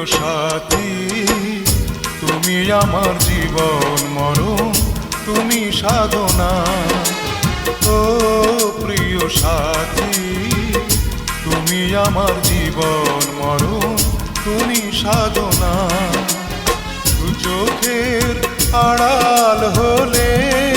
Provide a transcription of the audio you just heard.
সাথী, তুমি আমার জীবন মরণ, তুমি সাধনা। ও প্রিয় সাথী, তুমি আমার জীবন মরণ, তুমি সাধনা। দু চোখের আড়াল হলে